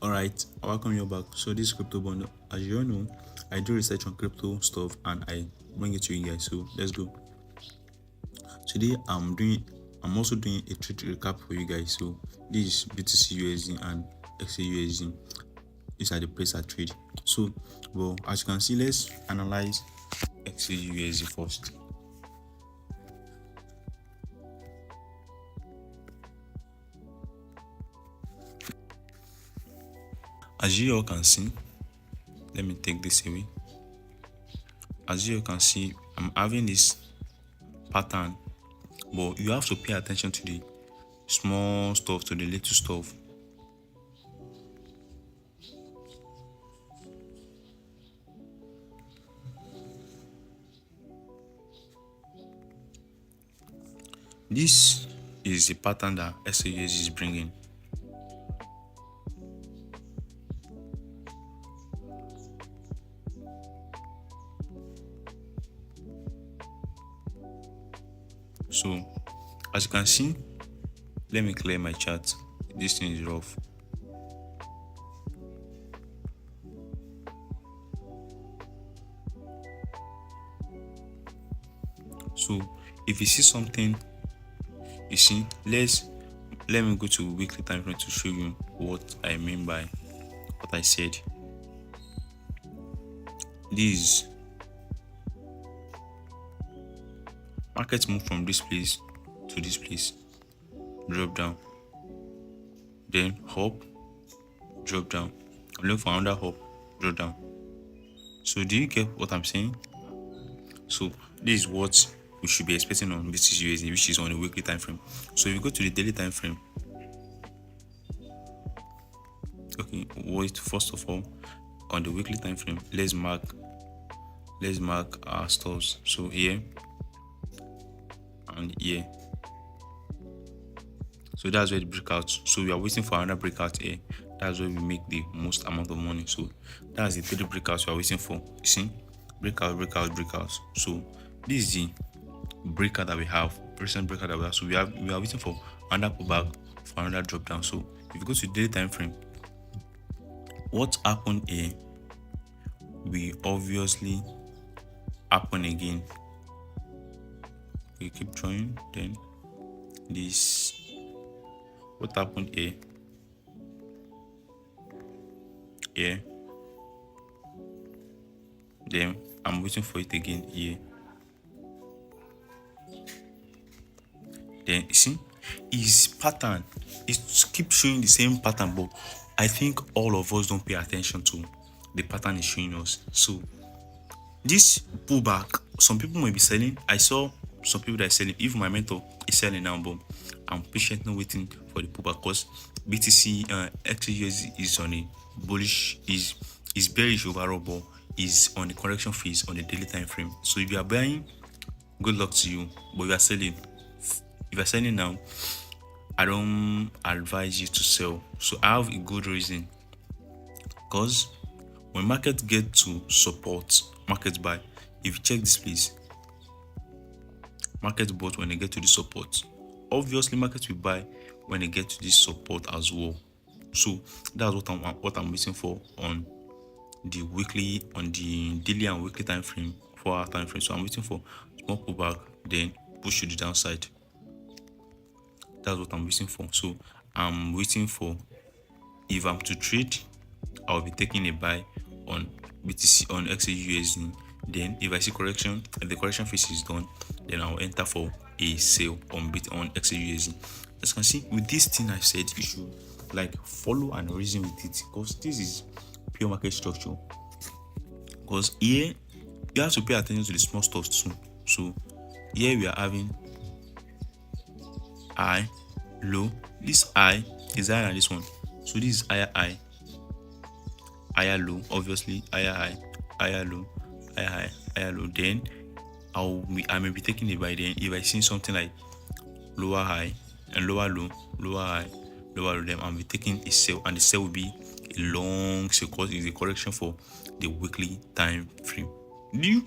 Alright, welcome you back. So this is crypto bundle. As you all know, I do research on crypto stuff and I bring it to you guys. So let's go. Today I'm also doing a trade recap for you guys. So this is BTCUSD and XAUUSD. These are the place I trade. So well, as you can see, let's analyze XAUUSD first. As you all can see, let me take this away. As you all can see, I'm having this pattern, but you have to pay attention to the small stuff, to the little stuff. This is the pattern that XAUUSD is bringing. So as you can see, let me clear my chart. This thing is rough. So if you see something, you see, let me go to weekly time frame to show you what I mean by what I said. This market move from this place to this place, drop down, then hop, drop down. I'm looking for another hop, drop down. So do you get what I'm saying? So this is what we should be expecting on BTCUSD, which is on a weekly time frame. So if you go to the daily time frame, okay, wait, first of all, on the weekly time frame, let's mark our stops. So here and here. So that's where the breakout. So we are waiting for another breakout here. That's where we make the most amount of money. So that's the three breakouts we are waiting for. You see, breakout. So this is the breakout that we have, recent breakout that we have. So we are waiting for another pullback, for another drop down. So if you go to the daily time frame, what happened here will obviously happen again. We keep drawing, then this, what happened here, then I'm waiting for it again here. Then you see, his pattern, it keeps showing the same pattern, but I think all of us don't pay attention to the pattern is showing us. So this pullback, some people may be selling. I saw some people that are selling. Even my mentor is selling now, but I'm patiently waiting for the pullback because BTC XAUUSD is on a bullish, is bearish overall, but is on the correction phase on the daily time frame. So if you are buying, good luck to you. But if you are selling, now, I don't advise you to sell. So I have a good reason, because when market get to support, market buy. If you check this place, market bought when they get to the support. Obviously, market will buy when they get to this support as well. So that's what I'm waiting for on the weekly, on the daily and weekly time frame, 4 hour time frame. So I'm waiting for small pullback, then push to the downside. That's what I'm waiting for. So I'm waiting for, if I'm to trade, I'll be taking a buy on BTC, on XAUUSD. Then if I see correction, if the correction phase is done, then I'll enter for a sale on XAUUSD. As you can see, with this thing I said, you should like follow and reason with it, because this is pure market structure. Because here you have to pay attention to the small stuff too. So here we are having high, low. This high is higher than this one. So this is higher low, obviously higher low, higher low. Then I may be taking it by then if I see something like lower high and lower low, lower low, then I'll be taking a sell, and the sell will be a long sell because it's a correction for the weekly time frame. Do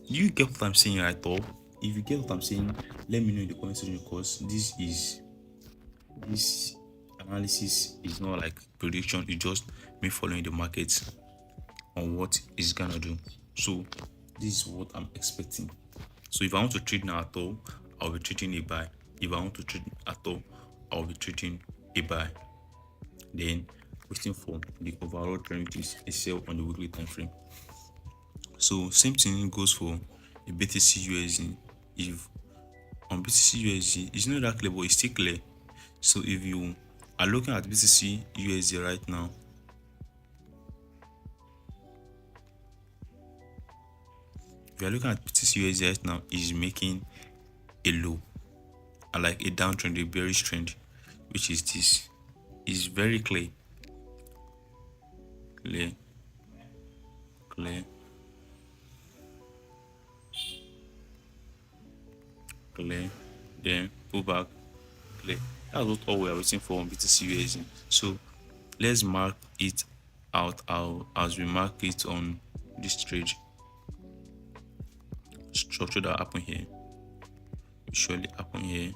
you get what I'm saying right off? If you get what I'm saying, let me know in the comment section, because this analysis is not like prediction, it's just me following the market on what it's gonna do. So this is what I'm expecting. So if I want to trade now at all, I'll be trading a buy. If I want to trade at all, I'll be trading a buy. Then waiting for the overall trend, which is a sell on the weekly time frame. So same thing goes for the BTCUSD. If on BTCUSD, it's not that clear, but it's still clear. So if you are looking at BTCUSD right now, if you are looking at BTCUSD right now, is making a low and like a downtrend, a bearish trend, which is this. Is very clear. Clear. Then pull back, clear. That's what all we are waiting for on BTCUSD. So let's mark it out as we mark it on this trade structure that happened here. Will surely happen here.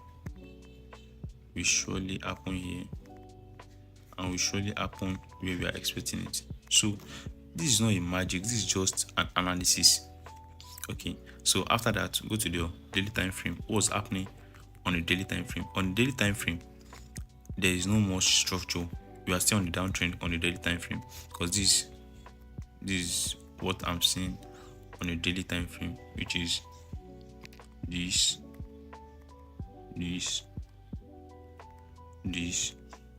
Will surely happen here. And will surely happen where we are expecting it. So this is not a magic, this is just an analysis. Okay, so after that, go to the daily time frame. What's happening on the daily time frame? On the daily time frame, there is no more structure. We are still on the downtrend on the daily time frame, because this is what I'm seeing on the daily time frame, which is this,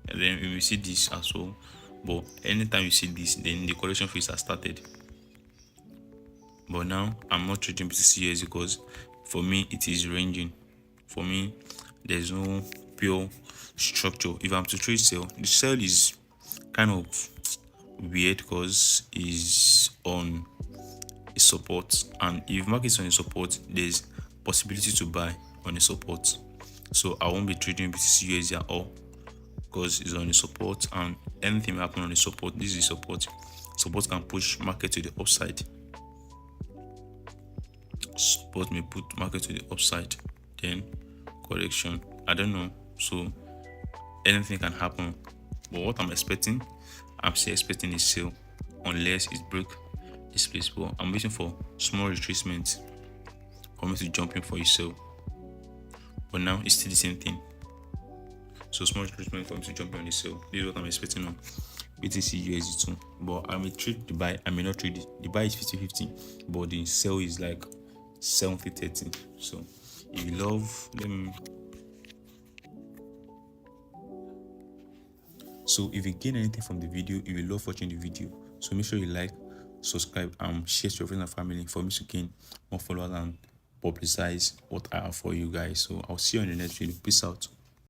and then we will see this as well. But anytime you see this, then the correction phase has started. But now I'm not trading BTCUSD because for me it is ranging. For me, there's no pure structure. If I'm to trade sell, the sell is kind of weird because it's on a support, and if market's on a support, there's possibility to buy on a support. So I won't be trading BTCUSD at all because it's on a support, and anything will happen on a support. This is support. Support can push market to the upside. Support may put market to the upside, then correction, I don't know. So anything can happen, but what I'm expecting, I'm still expecting a sale unless it break this place. But I'm waiting for small retracement for me to jump in for a sale. But now it's still the same thing. So small retracement for me to jump in on the sale. This is what I'm expecting on BTCUSD too. But I may trade the buy, I may not trade it. The buy is 50-50, but the sell is like 70-30. So if you love them, so if you gain anything from the video, if you love watching the video, so make sure you like, subscribe, and share to your friends and family for me to gain more followers and publicize what I have for you guys. So I'll see you on the next video. Peace out.